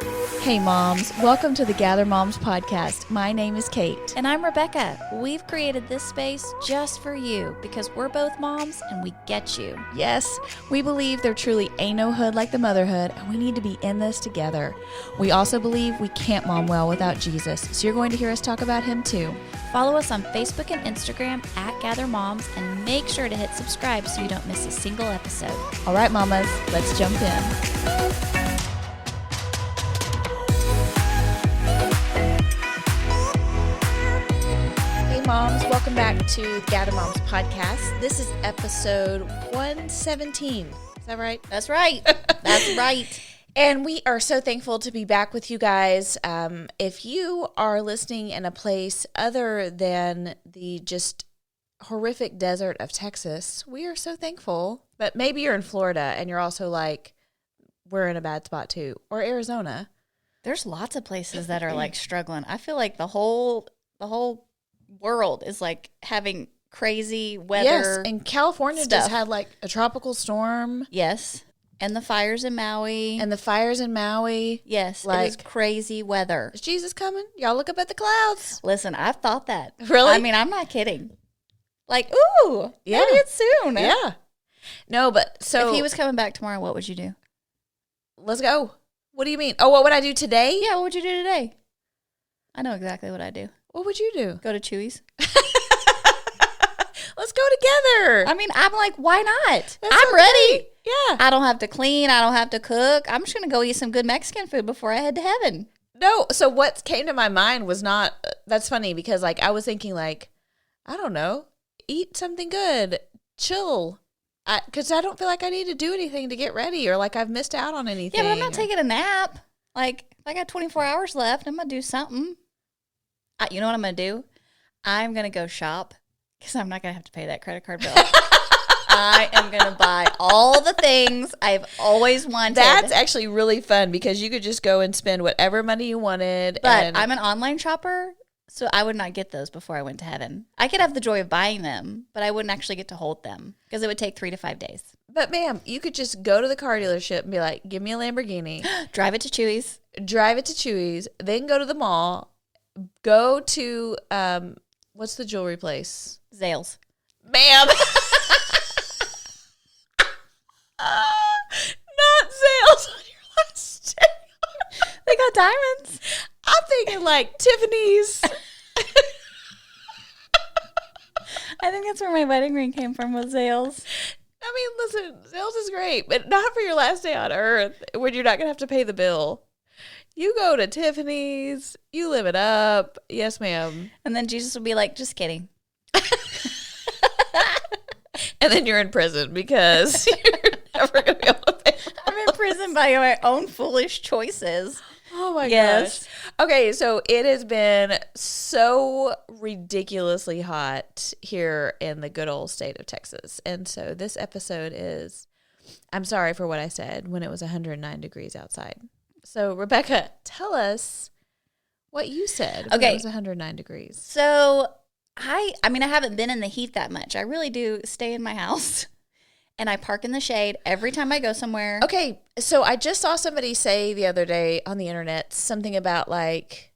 Hey moms, welcome to the Gather Moms podcast. My name is Kate. And I'm Rebecca. We've created this space just for you because we're both moms and we get you. Yes, we believe there truly ain't no hood like the motherhood, and we need to be in this together. We also believe we can't mom well without Jesus, so you're going to hear us talk about him too. Follow us on Facebook and Instagram at Gather Moms and make sure to hit subscribe so you don't miss a single episode. All right, mamas, let's jump in. Moms, welcome back to the Gather Moms podcast. This is episode 117. Is that right? That's right. That's right. And we are so thankful to be back with you guys. If you are listening in a place other than the just horrific desert of Texas, we are so thankful. But maybe you're in Florida and you're also like, we're in a bad spot too. Or Arizona. There's lots of places that are like struggling. I feel like the whole world is like having crazy weather. Yes, and California stuff. just had like a tropical storm. Yes, and the fires in Maui. And the fires in Maui. Yes, like, it is crazy weather. Is Jesus coming? Y'all look up at the clouds. Listen, I've thought that. Really? I mean, I'm not kidding. Like, ooh, yeah. maybe it's soon. Yeah. No, but so. If he was coming back tomorrow, what would you do? Let's go. What do you mean? Oh, what would I do today? Yeah, what would you do today? I know exactly what I do. What would you do? Go to Chewy's. Let's go together. I mean, I'm like, why not? That's I'm so ready. great. Yeah. I don't have to clean. I don't have to cook. I'm just going to go eat some good Mexican food before I head to heaven. No, so what came to my mind was not, that's funny because like I was thinking like, I don't know, eat something good, chill. Because I don't feel like I need to do anything to get ready or like I've missed out on anything. Yeah, but I'm not taking a nap. Like, if I got 24 hours left, I'm going to do something. You know what I'm going to do? I'm going to go shop because I'm not going to have to pay that credit card bill. I am going to buy all the things I've always wanted. That's actually really fun because you could just go and spend whatever money you wanted. But I'm an online shopper, so I would not get those before I went to heaven. I could have the joy of buying them, but I wouldn't actually get to hold them because it would take 3 to 5 days. But ma'am, you could just go to the car dealership and be like, give me a Lamborghini. Drive it to Chewy's. Drive it to Chewy's, then go to the mall. Go to, what's the jewelry place? Zales. Ma'am. Not sales on your last day. They got diamonds. I'm thinking like Tiffany's. I think that's where my wedding ring came from, was Zales. I mean, listen, sales is great, but not for your last day on earth when you're not going to have to pay the bill. You go to Tiffany's, you live it up. Yes, ma'am. And then Jesus would be like, just kidding. And then you're in prison because you're never going to be able to pay. I'm in prison by my own foolish choices. Oh my Yes. gosh. Okay, so it has been so ridiculously hot here in the good old state of Texas. And so this episode is, I'm sorry for what I said when it was 109 degrees outside. So Rebecca, tell us what you said when it was 109 degrees. So I mean, I haven't been in the heat that much. I really do stay in my house and I park in the shade every time I go somewhere. Okay, so I just saw somebody say the other day on the internet something about like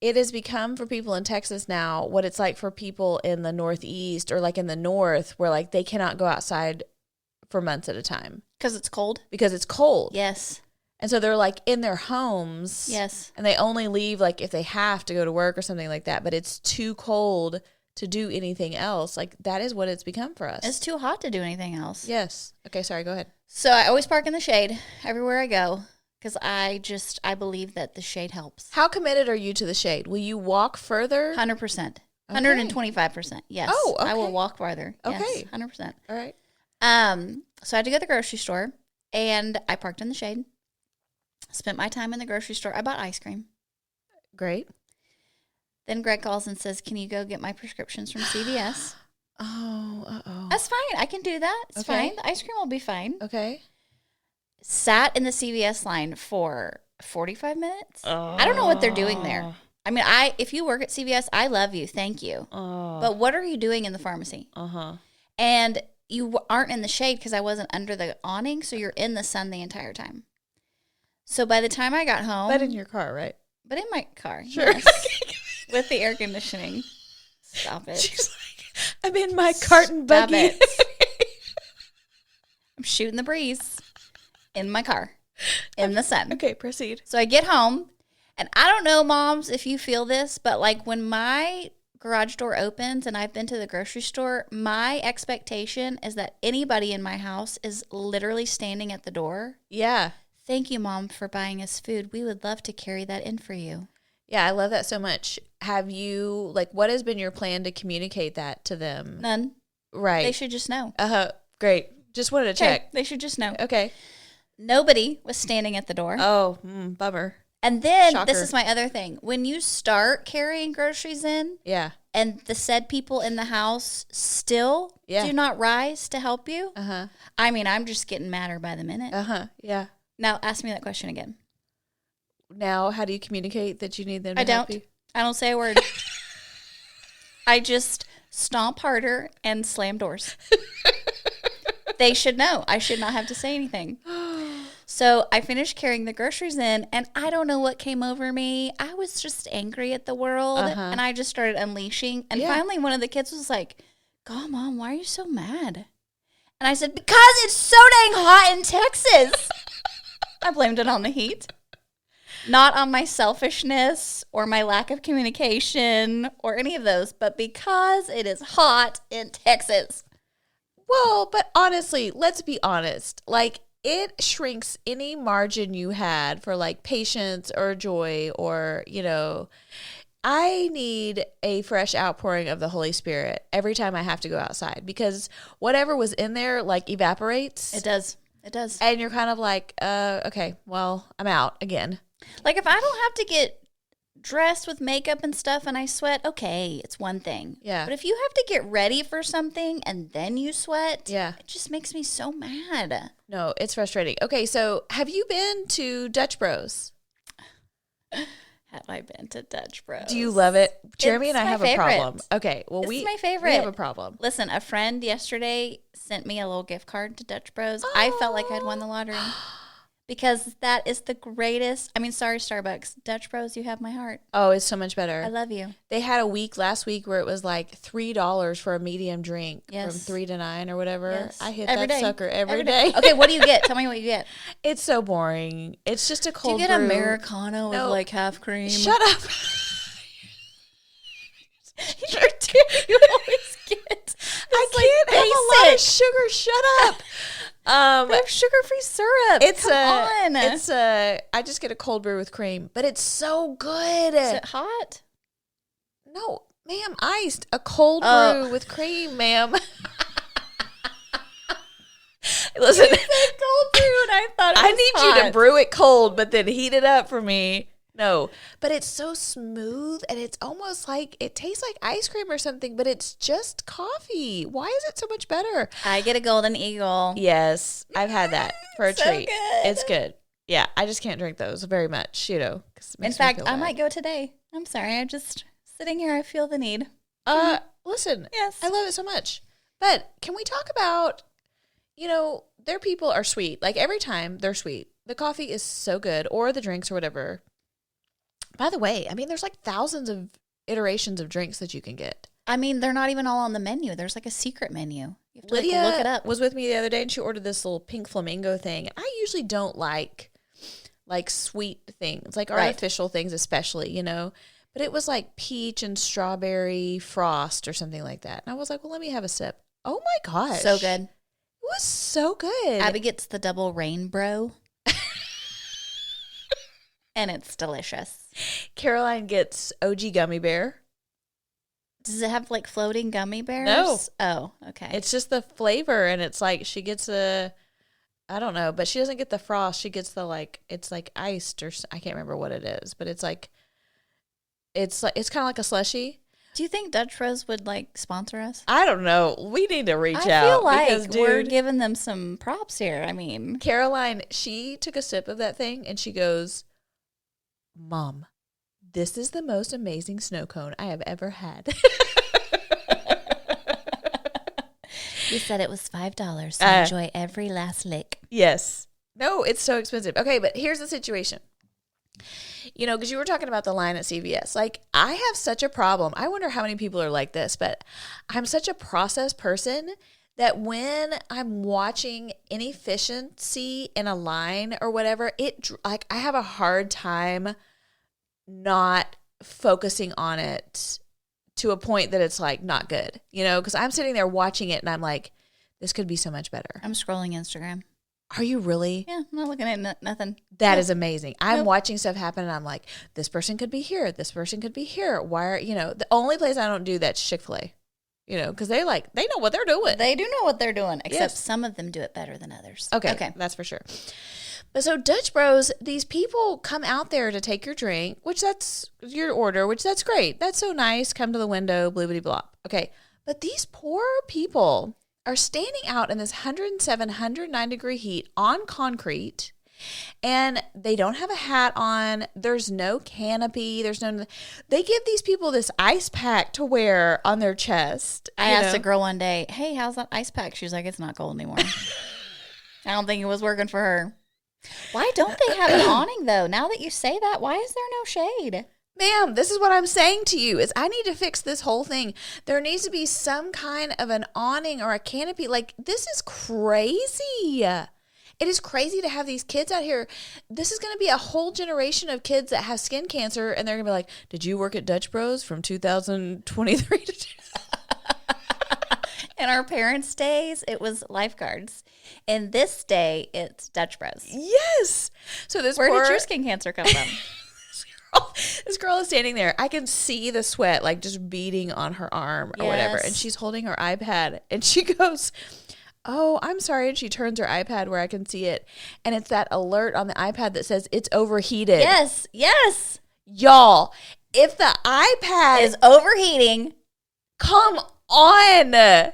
it has become for people in Texas now what it's like for people in the Northeast or like in the North where like they cannot go outside for months at a time. Because it's cold? Because it's cold. Yes. And so they're like in their homes. Yes. And they only leave like if they have to go to work or something like that. But it's too cold to do anything else. Like that is what it's become for us. It's too hot to do anything else. Yes. Okay, sorry, go ahead. So I always park in the shade everywhere I go because I believe that the shade helps. How committed are you to the shade? Will you walk further? 100%. 125%. Yes. Oh, okay. I will walk farther. Okay. Yes, 100%. All right. So I had to go to the grocery store and I parked in the shade. Spent my time in the grocery store. I bought ice cream. Great. Then Greg calls and says, can you go get my prescriptions from CVS? Oh, uh-oh. That's fine. I can do that. It's Okay. fine. The ice cream will be fine. Okay. Sat in the CVS line for 45 minutes. I don't know what they're doing there. I mean, if you work at CVS, I love you. Thank you. But what are you doing in the pharmacy? And you aren't in the shade because I wasn't under the awning, so you're in the sun the entire time. So by the time I got home, But in your car, right? but in my car, Sure. yes, with the air conditioning. Stop it. She's like, I'm in my cart and Stop buggy. it. I'm shooting the breeze in my car in the sun. Okay, proceed. So I get home, and I don't know, moms, if you feel this, but like when my garage door opens and I've been to the grocery store, my expectation is that anybody in my house is literally standing at the door. Yeah. Thank you, Mom, for buying us food. We would love to carry that in for you. Yeah, I love that so much. Have you, like, what has been your plan to communicate that to them? None. Right. They should just know. Great. Just wanted to Okay, check. they should just know. Okay. Nobody was standing at the door. Oh, bummer. And then Shocker. this is my other thing. When you start carrying groceries in Yeah. and the said people in the house still Yeah. do not rise to help you, Uh-huh. I mean, I'm just getting madder by the minute. Uh-huh. Yeah. Now, ask me that question again. Now, how do you communicate that you need them to I help don't. you? I don't say a word. I just stomp harder and slam doors. They should know. I should not have to say anything. So I finished carrying the groceries in, and I don't know what came over me. I was just angry at the world, and I just started unleashing. And finally, one of the kids was like, God, Mom, why are you so mad? And I said, because it's so dang hot in Texas. I blamed it on the heat. Not on my selfishness or my lack of communication or any of those, but because it is hot in Texas. Well, but honestly, let's be honest. Like, it shrinks any margin you had for like patience or joy or, I need a fresh outpouring of the Holy Spirit every time I have to go outside because whatever was in there like evaporates. It does. It does. And you're kind of like, okay, well, I'm out again. Like if I don't have to get dressed with makeup and stuff and I sweat, okay, it's one thing. Yeah. But if you have to get ready for something and then you sweat, Yeah. it just makes me so mad. No, it's frustrating. Okay, so have you been to Dutch Bros? Have I been to Dutch Bros? Do you love it? Jeremy and It's I my have favorite. a problem. Okay, well, It's we my favorite. We have a problem. Listen, a friend yesterday sent me a little gift card to Dutch Bros. I felt like I'd won the lottery because that is the greatest. I mean, sorry, Starbucks. Dutch Bros, you have my heart. Oh, it's so much better. I love you. They had a week last week where it was like $3 for a medium drink Yes. from 3 to 9 or whatever. Yes. I hit Every that day. sucker every day. Okay, what do you get? Tell me what you get. It's so boring. It's just a Do you cold get brew. Americano with No. like half cream? Shut up. You always get. I can't have a lot of basic. sugar. Shut up. They have sugar-free syrup. It's I just get a cold brew with cream, but it's so good. Is it hot? No, ma'am, iced. A cold Oh. brew with cream, ma'am. Listen, Cold brew, and I thought it was I need you to hot. brew it cold, but then heat it up for me. No, but it's so smooth, and it's almost like it tastes like ice cream or something, but it's just coffee. Why is it so much better? I get a golden eagle. Yes, I've had that for a So treat. good. It's good. Yeah, I just can't drink those very much, 'cause it In makes me fact, feel I bad. might go today. I'm sorry. I just sitting here. I feel the need. Listen, Yes. I love it so much. But can we talk about, their people are sweet. Like every time they're sweet. The coffee is so good, or the drinks or whatever. By the way, I mean, there's like thousands of iterations of drinks that you can get. I mean, they're not even all on the menu. There's like a secret menu. You have to Lydia look it up. was with me the other day, and she ordered this little pink flamingo thing. I usually don't like sweet things, like Right. artificial things, especially, But it was like peach and strawberry frost or something like that. And I was like, well, let me have a sip. Oh my gosh. So good. It was so good. Abby gets the double rainbow. And it's delicious. Caroline gets OG gummy bear. Does it have like floating gummy bears? No. Oh, okay. It's just the flavor, and it's like she gets I don't know, but she doesn't get the frost. She gets the it's like iced or I can't remember what it is, but it's kind of like a slushie. Do you think Dutch Bros would like sponsor us? I don't know. We need to reach I out feel like because, we're dude, giving them some props here. I mean, Caroline, she took a sip of that thing and she goes, Mom, this is the most amazing snow cone I have ever had. you said it was $5, so Uh, enjoy every last lick. Yes. No, it's so expensive. Okay, but here's the situation. You know, because you were talking about the line at CVS. Like, I have such a problem. I wonder how many people are like this, but I'm such a process person that when I'm watching inefficiency in a line or whatever, I have a hard time not focusing on it to a point that it's like not good, you know, because I'm sitting there watching it and I'm like, this could be so much better. I'm scrolling Instagram. Are you really? Yeah, I'm not looking at nothing. That is amazing. I'm watching stuff happen and I'm like, this person could be here. This person could be here. Why are, you know, the only place I don't do that's Chick-fil-A, you know, because they know what they're doing. They do know what they're doing, except some of them do it better than others. Okay. That's for sure. But so Dutch Bros, these people come out there to take your drink, which that's your order, which that's great. That's so nice. Come to the window, bloobity blop. Okay. But these poor people are standing out in this 107, 109 degree heat on concrete, and they don't have a hat on. There's no canopy. They give these people this ice pack to wear on their chest. I asked a girl one day, hey, how's that ice pack? She was like, it's not cold anymore. I don't think it was working for her. Why don't they have an awning, though? Now that you say that, why is there no shade? Ma'am, this is what I'm saying to you is I need to fix this whole thing. There needs to be some kind of an awning or a canopy. Like, this is crazy. It is crazy to have these kids out here. This is going to be a whole generation of kids that have skin cancer, and they're going to be like, did you work at Dutch Bros from 2023 to In our parents' days, it was lifeguards. In this day, it's Dutch Bros. Yes. So Where did your skin cancer come from? This girl is standing there. I can see the sweat like just beading on her arm or whatever. And she's holding her iPad and she goes, oh, I'm sorry. And she turns her iPad where I can see it. And it's that alert on the iPad that says it's overheated. Yes. Yes. Y'all, if the iPad is overheating, come on.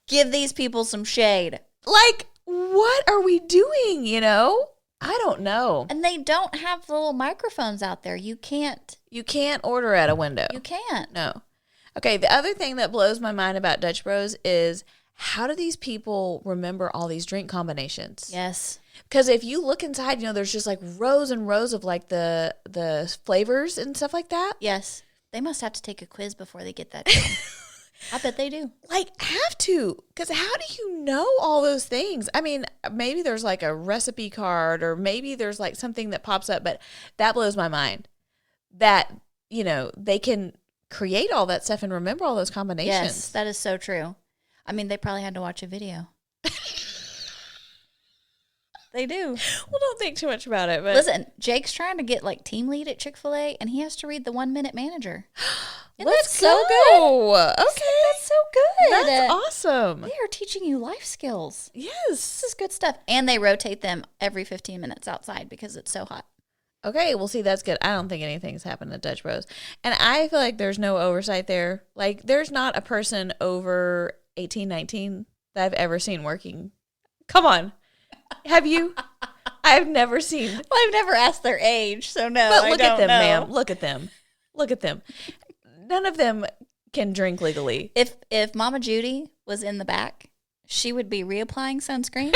Give these people some shade. Like, what are we doing, you know? I don't know. And they don't have the little microphones out there. You can't order at a window. You can't. No. Okay, the other thing that blows my mind about Dutch Bros is how do these people remember all these drink combinations? Yes. Because if you look inside, you know, there's just like rows and rows of like the flavors and stuff like that. Yes. They must have to take a quiz before they get that done. I bet they do. Like, have to. Because how do you know all those things? I mean, maybe there's like a recipe card or maybe there's like something that pops up, but that blows my mind that, you know, they can create all that stuff and remember all those combinations. Yes, that is so true. I mean, they probably had to watch a video. They do. Well, don't think too much about it. But listen, Jake's trying to get like team lead at Chick-fil-A, and he has to read the 1 Minute Manager. Let's so go. Good. Okay, that's so good. That's awesome. They are teaching you life skills. Yes, this is good stuff. And they rotate them every 15 minutes outside because it's so hot. Okay, well, see, that's good. I don't think anything's happened at Dutch Bros, and I feel like there's no oversight there. Like, there's not a person over 18, 19 that I've ever seen working. Come on. Have you? I've never seen. Well, I've never asked their age, so no. But look at them, know. ma'am. Look at them. Look at them. None of them can drink legally. If Mama Judy was in the back, she would be reapplying sunscreen,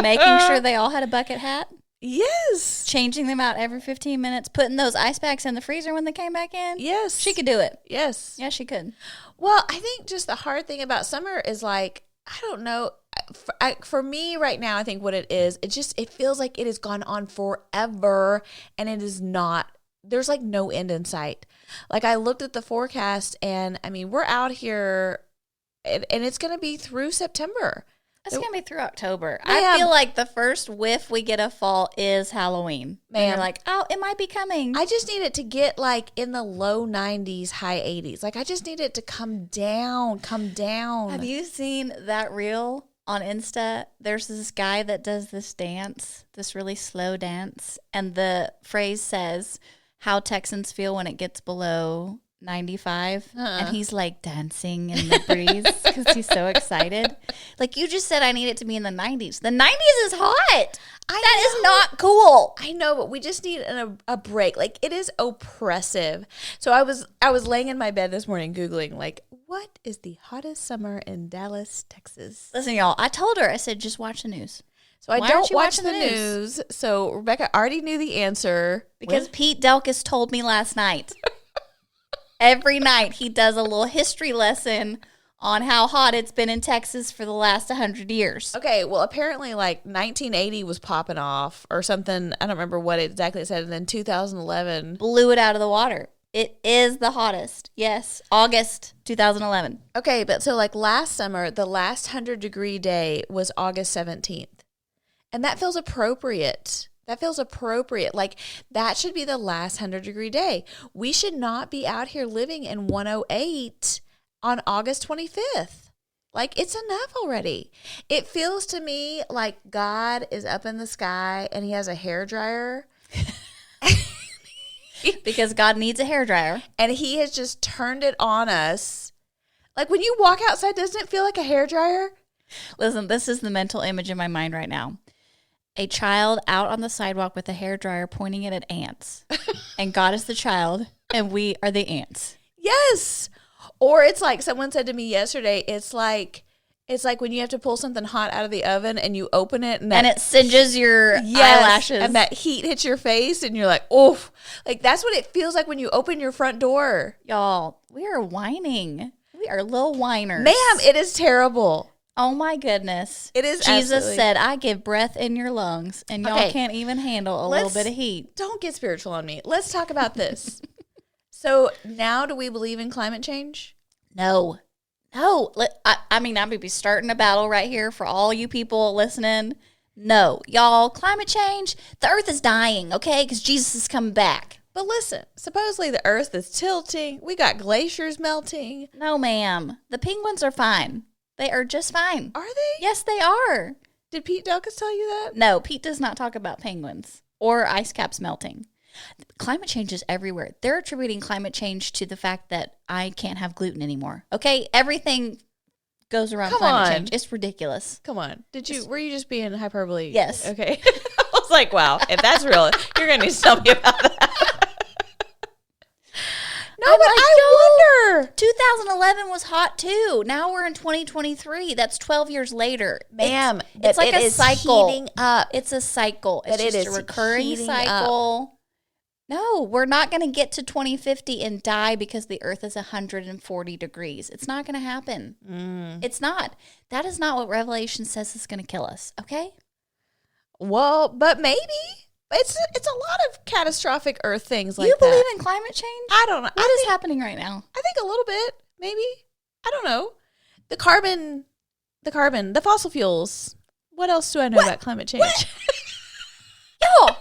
making sure they all had a bucket hat. Yes. Changing them out every 15 minutes, putting those ice packs in the freezer when they came back in. Yes. She could do it. Yes. Yeah, she could. Well, I think just the hard thing about summer is like, I don't know. For me right now, I think what it is, it feels like it has gone on forever and it is not, there's like no end in sight. Like I looked at the forecast and I mean, we're out here and it's going to be through September. It's going to be through October. I feel like the first whiff we get of fall is Halloween. And you're like, oh, it might be coming. I just need it to get like in the low 90s, high 80s. Like I just need it to come down. Have you seen that reel on Insta? There's this guy that does this dance, this really slow dance. And the phrase says, how Texans feel when it gets below 95, and he's like dancing in the breeze because he's so excited. Like you just said, I need it to be in the 90s. The 90s is hot. That is not cool. I know, but we just need a break. Like it is oppressive. So I was laying in my bed this morning Googling like, what is the hottest summer in Dallas, Texas? Listen, y'all, I told her, I said, just watch the news. So I Why don't aren't you watch watching the the news? news. So Rebecca already knew the answer. Because Pete Delkus told me last night. Every night he does a little history lesson on how hot it's been in Texas for the last 100 years. Okay, well, apparently, like 1980 was popping off or something. I don't remember what exactly it said. And then 2011. Blew it out of the water. It is the hottest. Yes, August 2011. Okay, but so like last summer, the last 100-degree day was August 17th. And that feels appropriate. That feels appropriate. Like that should be the last 100-degree day. We should not be out here living in 108 on August 25th. Like it's enough already. It feels to me like God is up in the sky and he has a hairdryer. Because God needs a hairdryer. And he has just turned it on us. Like when you walk outside, doesn't it feel like a hairdryer? Listen, this is the mental image in my mind right now. A child out on the sidewalk with a hairdryer pointing it at ants. And God is the child, and we are the ants. Yes. Or it's like someone said to me yesterday, it's like when you have to pull something hot out of the oven and you open it and it singes your eyelashes. And that heat hits your face and you're like, oof. Like that's what it feels like when you open your front door. Y'all, we are whining. We are little whiners. Ma'am, it is terrible. Oh my goodness. It is Jesus absolutely. said, I give breath in your lungs, and y'all Okay. can't even handle a little bit of heat. Don't get spiritual on me. Let's talk about this. So now do we believe in climate change? No. I mean, I would be starting a battle right here for all you people listening. No. Y'all, climate change, the earth is dying, okay? Because Jesus is coming back. But listen, supposedly the earth is tilting. We got glaciers melting. No, ma'am. The penguins are fine. They are just fine. Are they? Yes, they are. Did Pete Delkus tell you that? No, Pete does not talk about penguins or ice caps melting. Climate change is everywhere. They're attributing climate change to the fact that I can't have gluten anymore. Okay? Everything goes around Come climate on. change. It's ridiculous. Come on. Were you just being hyperbole? Yes. Okay. I was like, wow, if that's real, you're going to need to tell me about that. No, I'm but like, I wonder. 2011 was hot too. Now we're in 2023. That's 12 years later. Ma'am, it's like it a is cycle. heating up. It's a cycle. It's But it just is a recurring heating cycle. No, we're not going to get to 2050 and die because the earth is 140 degrees. It's not going to happen. It's not. That is not what Revelation says is going to kill us, okay? Well, but maybe. It's a lot of catastrophic earth things like you that. believe in climate change? I don't know. What is happening right now? I think a little bit, maybe. I don't know. The carbon, the fossil fuels. What else do I know about climate change? Yo,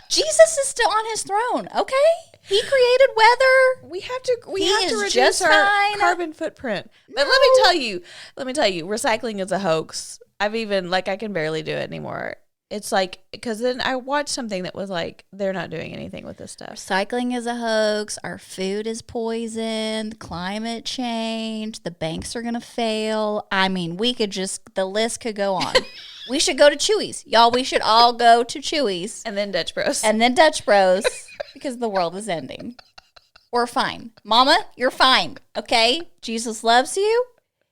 Jesus is still on his throne, okay? He created weather. We have to is reduce just our fine. carbon footprint. But No. let me tell you, recycling is a hoax. I can barely do it anymore. It's like, because then I watched something that was like, they're not doing anything with this stuff. Recycling is a hoax. Our food is poisoned. Climate change. The banks are going to fail. I mean, the list could go on. We should go to Chewy's. Y'all, we should all go to Chewy's. And then Dutch Bros. And then Dutch Bros because the world is ending. We're fine. Mama, you're fine. Okay? Jesus loves you.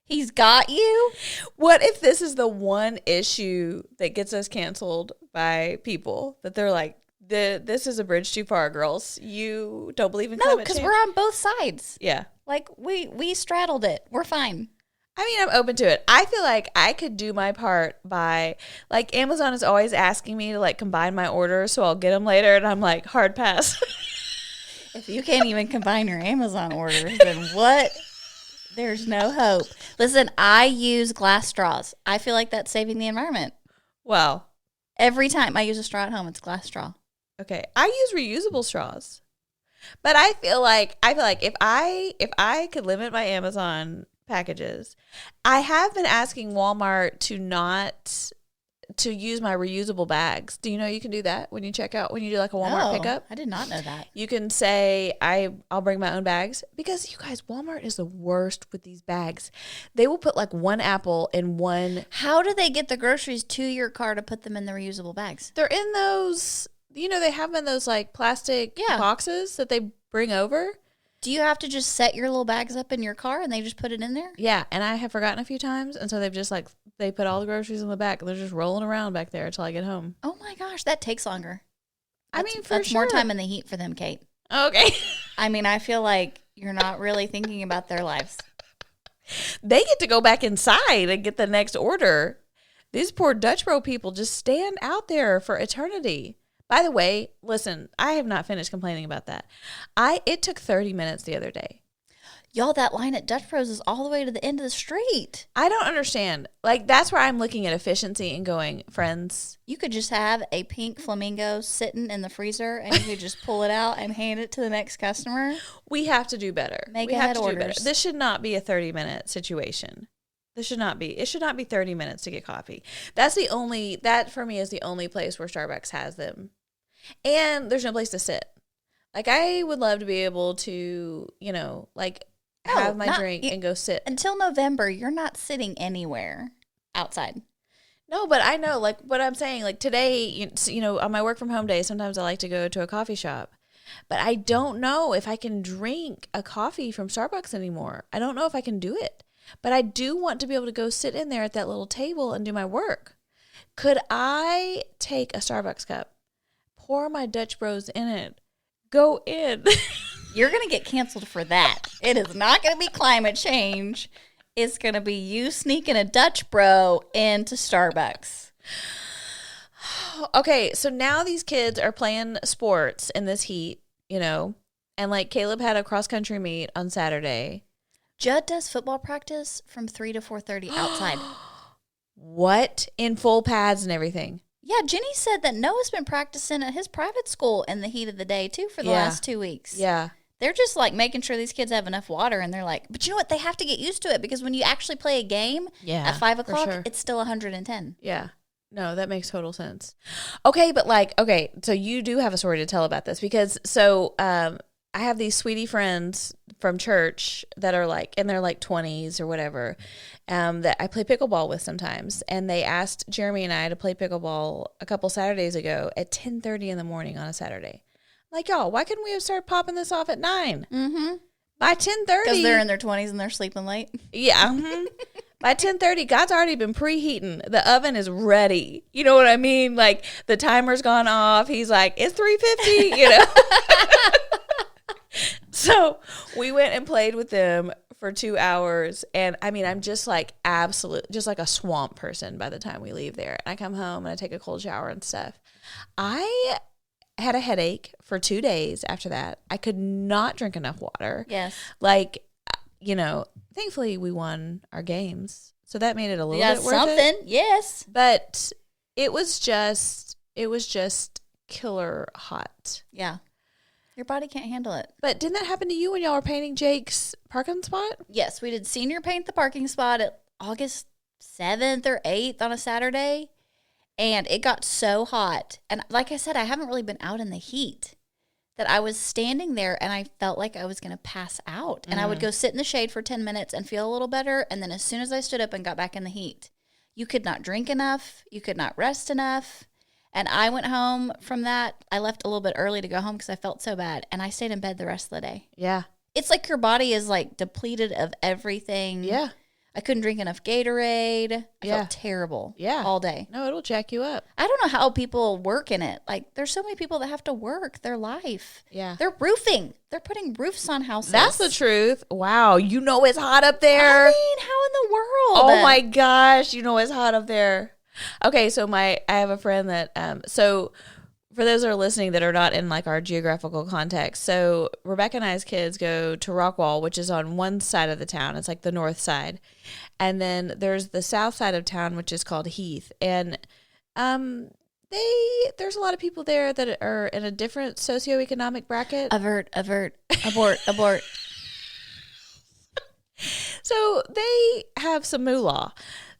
He's got you. What if this is the one issue that gets us canceled by people that they're like, this is a bridge too far, girls. You don't believe in No, climate because change? we're on both sides. Yeah. Like, we straddled it. We're fine. I mean, I'm open to it. I feel like I could do my part by, like, Amazon is always asking me to, like, combine my orders, so I'll get them later, and I'm like, hard pass. If you can't even combine your Amazon orders, then what? There's no hope. Listen, I use glass straws. I feel like that's saving the environment. Wow. Every time I use a straw at home, it's glass straw. Okay. I use reusable straws. But I feel like if I could limit my Amazon packages, I have been asking Walmart to use my reusable bags. Do you know you can do that when you check out, when you do like a Walmart pickup? I did not know that. You can say, I'll bring my own bags. Because you guys, Walmart is the worst with these bags. They will put like one apple in one. How do they get the groceries to your car to put them in the reusable bags? They're in those, they have them in those like plastic Yeah. boxes that they bring over. Do you have to just set your little bags up in your car and they just put it in there? Yeah, and I have forgotten a few times, and so they've just like they put all the groceries in the back, and they're just rolling around back there until I get home. Oh my gosh, that takes longer. I mean, for that's sure. more time in the heat for them, Kate. Okay. I mean, I feel like you're not really thinking about their lives. They get to go back inside and get the next order. These poor Dutch Bro people just stand out there for eternity. By the way, listen, I have not finished complaining about that. It took 30 minutes the other day. Y'all, that line at Dutch Bros is all the way to the end of the street. I don't understand. Like, that's where I'm looking at efficiency and going, friends. You could just have a pink flamingo sitting in the freezer and you could just pull it out and hand it to the next customer. We have to do better. Make we ahead have to do orders. better. This should not be a 30-minute situation. This should not be. It should not be 30 minutes to get coffee. That for me is the only place where Starbucks has them. And there's no place to sit. Like, I would love to be able to, have my drink and go sit. Until November, you're not sitting anywhere outside. No, but I know, like, what I'm saying, like, today, on my work from home day, sometimes I like to go to a coffee shop. But I don't know if I can drink a coffee from Starbucks anymore. I don't know if I can do it. But I do want to be able to go sit in there at that little table and do my work. Could I take a Starbucks cup, pour my Dutch Bros in it, go in? You're going to get canceled for that. It is not going to be climate change. It's going to be you sneaking a Dutch Bro into Starbucks. Okay, so now these kids are playing sports in this heat, and like Caleb had a cross-country meet on Saturday. Judd does football practice from 3 to 4:30 outside. What? In full pads and everything? Yeah, Jenny said that Noah's been practicing at his private school in the heat of the day, too, for the last 2 weeks. Yeah. They're just, like, making sure these kids have enough water, and they're like, but you know what? They have to get used to it, because when you actually play a game at 5 o'clock, it's still 110. Yeah. No, that makes total sense. Okay, but, so you do have a story to tell about this, because, I have these sweetie friends from church that are in their 20s or whatever, that I play pickleball with sometimes. And they asked Jeremy and I to play pickleball a couple Saturdays ago at 10:30 in the morning on a Saturday. I'm like, y'all, why couldn't we have started popping this off at 9? Mm-hmm. By 10:30. Because they're in their 20s and they're sleeping late. Yeah. Mm-hmm. By 10:30, God's already been preheating. The oven is ready. You know what I mean? Like, the timer's gone off. He's like, it's 3:50, So we went and played with them for 2 hours. And I mean, I'm just like just like a swamp person by the time we leave there. And I come home and I take a cold shower and stuff. I had a headache for 2 days after that. I could not drink enough water. Yes. Thankfully we won our games. So that made it a little bit worth something. it. Yes. But it was just killer hot. Yeah. Your body can't handle it. But didn't that happen to you when y'all were painting Jake's parking spot? Yes, we did senior paint the parking spot at August 7th or 8th on a Saturday. And it got so hot. And like I said, I haven't really been out in the heat, that I was standing there and I felt like I was going to pass out. And I would go sit in the shade for 10 minutes and feel a little better. And then as soon as I stood up and got back in the heat, you could not drink enough. You could not rest enough. And I went home from that. I left a little bit early to go home because I felt so bad. And I stayed in bed the rest of the day. Yeah. It's like your body is like depleted of everything. Yeah. I couldn't drink enough Gatorade. I felt terrible all day. No, it'll jack you up. I don't know how people work in it. Like, there's so many people that have to work their life. Yeah. They're roofing. They're putting roofs on houses. That's the truth. Wow. You know it's hot up there. I mean, how in the world? Oh, my gosh. You know it's hot up there. Okay, so I have a friend that, so for those that are listening that are not in like our geographical context, so Rebecca and I's kids go to Rockwall, which is on one side of the town. It's like the north side. And then there's the south side of town, which is called Heath. And there's a lot of people there that are in a different socioeconomic bracket. Avert, abort. So they have some moolah.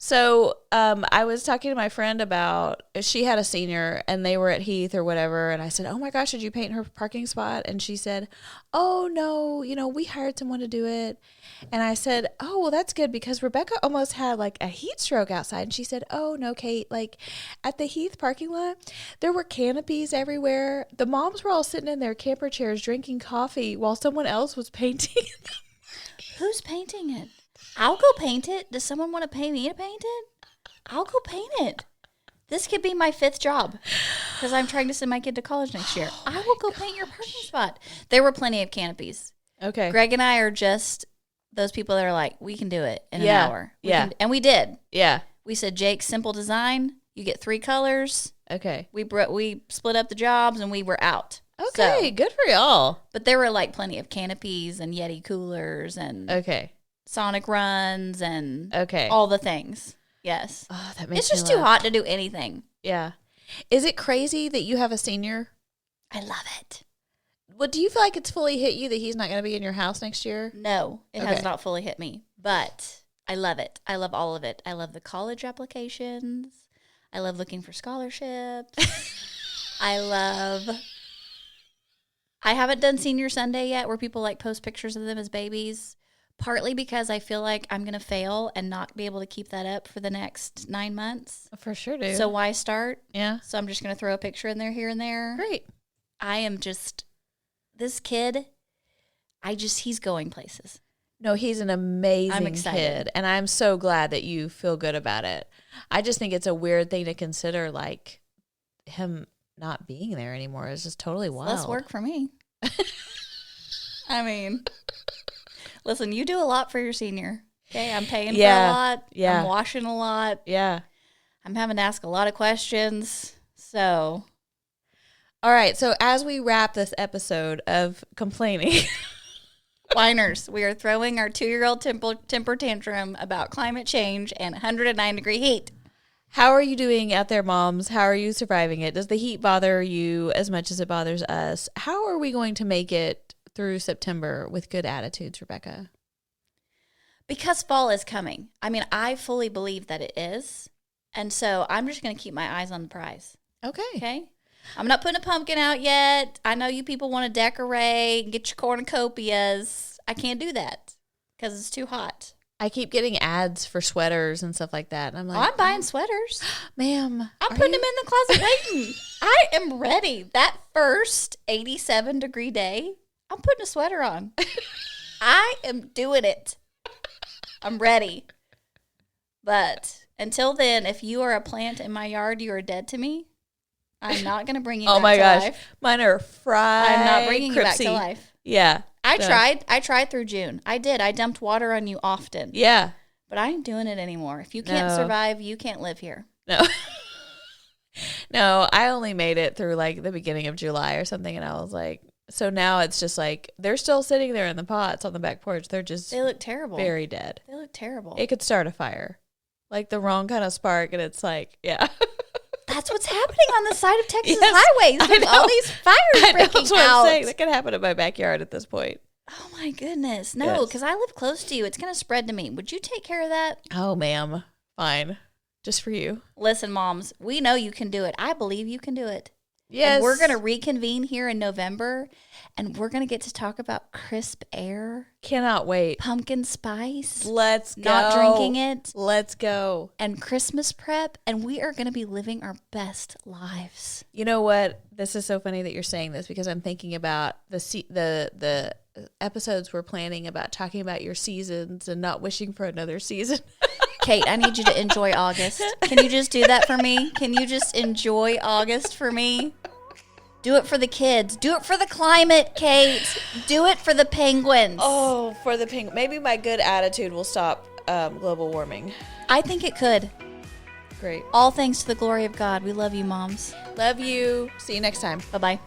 So I was talking to my friend about, she had a senior and they were at Heath or whatever. And I said, oh my gosh, did you paint her parking spot? And she said, oh no, we hired someone to do it. And I said, oh, well, that's good because Rebecca almost had like a heat stroke outside. And she said, oh no, Kate, like at the Heath parking lot, there were canopies everywhere. The moms were all sitting in their camper chairs drinking coffee while someone else was painting. Who's painting it? I'll go paint it. Does someone want to pay me to paint it? I'll go paint it. This could be my 5th job because I'm trying to send my kid to college next year. I will go paint your parking spot. There were plenty of canopies. Okay. Greg and I are just those people that are like, we can do it in an hour. And we did. Yeah. We said, Jake, simple design. You get 3 colors. Okay. We split up the jobs and we were out. Okay, good for y'all. But there were like plenty of canopies and Yeti coolers and Sonic runs and all the things. Yes. Oh, that makes It's just too hot to do anything. Yeah. Is it crazy that you have a senior? I love it. Well, do you feel like it's fully hit you that he's not going to be in your house next year? No, it has not fully hit me. But I love it. I love all of it. I love the college applications. I love looking for scholarships. I haven't done Senior Sunday yet where people like post pictures of them as babies, partly because I feel like I'm going to fail and not be able to keep that up for the next 9 months. For sure, dude. So why start? Yeah. So I'm just going to throw a picture in there here and there. Great. I am just, this kid, he's going places. No, he's an amazing kid. And I'm so glad that you feel good about it. I just think it's a weird thing to consider, like him not being there anymore is just totally wild. Less work for me. I mean, listen, you do a lot for your senior. Okay, I'm paying for a lot. Yeah. I'm washing a lot. Yeah. I'm having to ask a lot of questions. So. All right. So as we wrap this episode of complaining. Whiners, we are throwing our 2-year-old temper tantrum about climate change and 109-degree heat. How are you doing out there, moms? How are you surviving it? Does the heat bother you as much as it bothers us? How are we going to make it through September with good attitudes, Rebecca? Because fall is coming. I mean, I fully believe that it is. And so I'm just going to keep my eyes on the prize. Okay? I'm not putting a pumpkin out yet. I know you people want to decorate and get your cornucopias. I can't do that because it's too hot. I keep getting ads for sweaters and stuff like that. And I'm like, I'm buying sweaters. Ma'am. I'm putting them in the closet waiting. I am ready. That first 87-degree day, I'm putting a sweater on. I am doing it. I'm ready. But until then, if you are a plant in my yard, you are dead to me. I'm not going to bring you back to life. Oh my gosh. Mine are fried. I'm not bringing you back to life. Yeah. I tried through June. I did. I dumped water on you often. Yeah. But I ain't doing it anymore. If you can't survive, you can't live here. No. No, I only made it through like the beginning of July or something. And I was like, so now it's just like, they're still sitting there in the pots on the back porch. They look terrible. Very dead. They look terrible. It could start a fire. Like the wrong kind of spark. And it's like, yeah. That's what's happening on the side of Texas highways. There's all these fires breaking that's what out. I'm saying. That could happen in my backyard at this point. Oh, my goodness. No, because I live close to you. It's going to spread to me. Would you take care of that? Oh, ma'am. Fine. Just for you. Listen, moms, we know you can do it. I believe you can do it. Yes. And we're going to reconvene here in November, and we're going to get to talk about crisp air. Cannot wait. Pumpkin spice. Let's go. Not drinking it. Let's go. And Christmas prep, and we are going to be living our best lives. You know what? This is so funny that you're saying this because I'm thinking about the episodes we're planning about talking about your seasons and not wishing for another season. Kate, I need you to enjoy August. Can you just do that for me? Can you just enjoy August for me? Do it for the kids. Do it for the climate, Kate. Do it for the penguins. Oh, for the penguins. Maybe my good attitude will stop global warming. I think it could. Great. All thanks to the glory of God. We love you, moms. Love you. See you next time. Bye-bye.